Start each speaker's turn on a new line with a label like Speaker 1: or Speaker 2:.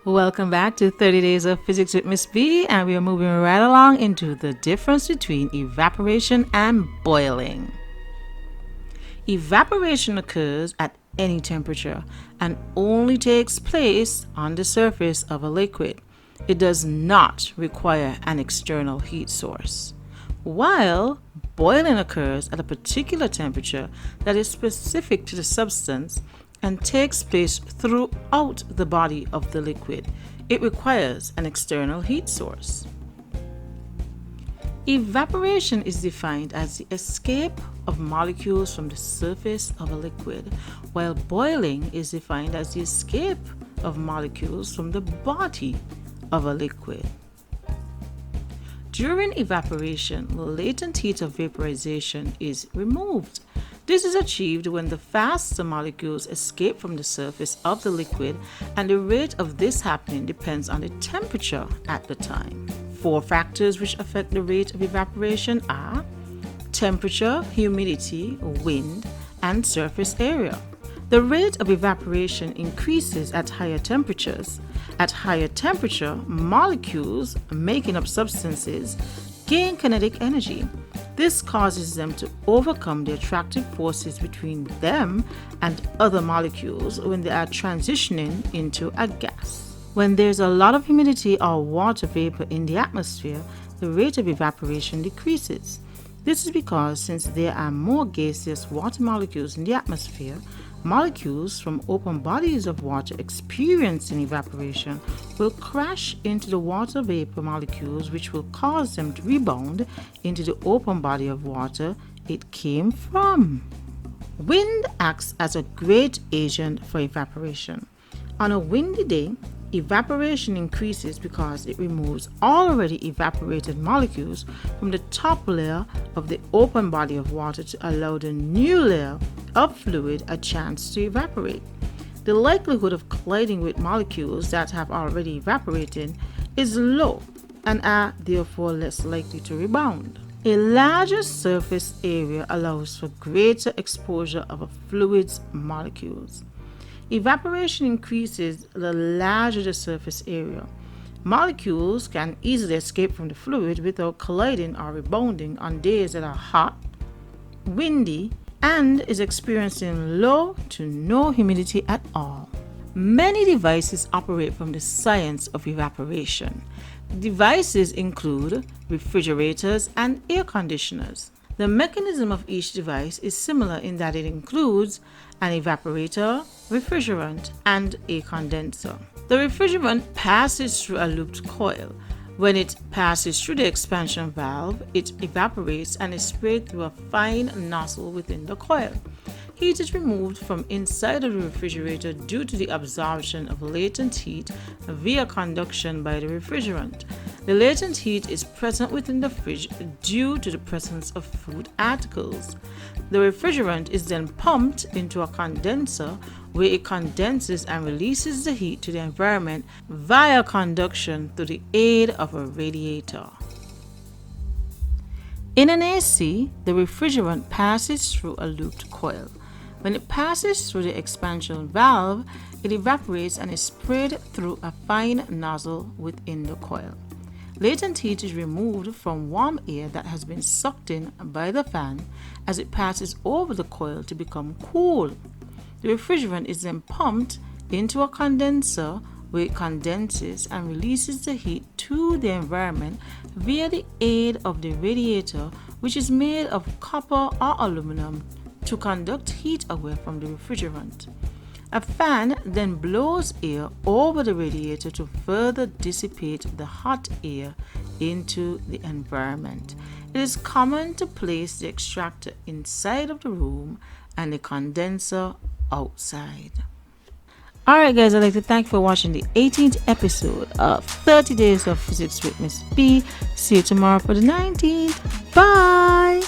Speaker 1: Welcome back to 30 Days of Physics with Miss B, and we are moving right along into the difference between evaporation and boiling. Evaporation occurs at any temperature and only takes place on the surface of a liquid. It does not require an external heat source, while boiling occurs at a particular temperature that is specific to the substance and takes place throughout the body of the liquid. It requires an external heat source. Evaporation is defined as the escape of molecules from the surface of a liquid, while boiling is defined as the escape of molecules from the body of a liquid. During evaporation, the latent heat of vaporization is removed. This is achieved when the faster molecules escape from the surface of the liquid, and the rate of this happening depends on the temperature at the time. 4 factors which affect the rate of evaporation are temperature, humidity, wind, and surface area. The rate of evaporation increases at higher temperatures. At higher temperature, molecules making up substances gain kinetic energy. This causes them to overcome the attractive forces between them and other molecules when they are transitioning into a gas. When there's a lot of humidity or water vapor in the atmosphere, the rate of evaporation decreases. This is because since there are more gaseous water molecules in the atmosphere, molecules from open bodies of water experiencing evaporation will crash into the water vapor molecules, which will cause them to rebound into the open body of water it came from. Wind acts as a great agent for evaporation. On a windy day, evaporation increases because it removes already evaporated molecules from the top layer of the open body of water to allow the new layer of fluid a chance to evaporate. The likelihood of colliding with molecules that have already evaporated is low and are therefore less likely to rebound. A larger surface area allows for greater exposure of a fluid's molecules. Evaporation increases the larger the surface area. Molecules can easily escape from the fluid without colliding or rebounding on days that are hot, windy, and is experiencing low to no humidity at all. Many devices operate from the science of evaporation. Devices include refrigerators and air conditioners. The mechanism of each device is similar in that it includes an evaporator, refrigerant, and a condenser. The refrigerant passes through a looped coil. When it passes through the expansion valve, it evaporates and is sprayed through a fine nozzle within the coil. Heat is removed from inside of the refrigerator due to the absorption of latent heat via conduction by the refrigerant. The latent heat is present within the fridge due to the presence of food articles. The refrigerant is then pumped into a condenser where it condenses and releases the heat to the environment via conduction through the aid of a radiator. In an AC, the refrigerant passes through a looped coil. When it passes through the expansion valve, it evaporates and is sprayed through a fine nozzle within the coil. Latent heat is removed from warm air that has been sucked in by the fan as it passes over the coil to become cool. The refrigerant is then pumped into a condenser where it condenses and releases the heat to the environment via the aid of the radiator, which is made of copper or aluminum to conduct heat away from the refrigerant. A fan then blows air over the radiator to further dissipate the hot air into the environment. It is common to place the extractor inside of the room and the condenser outside. Alright guys, I'd like to thank you for watching the 18th episode of 30 Days of Physics with Miss B. See you tomorrow for the 19th. Bye!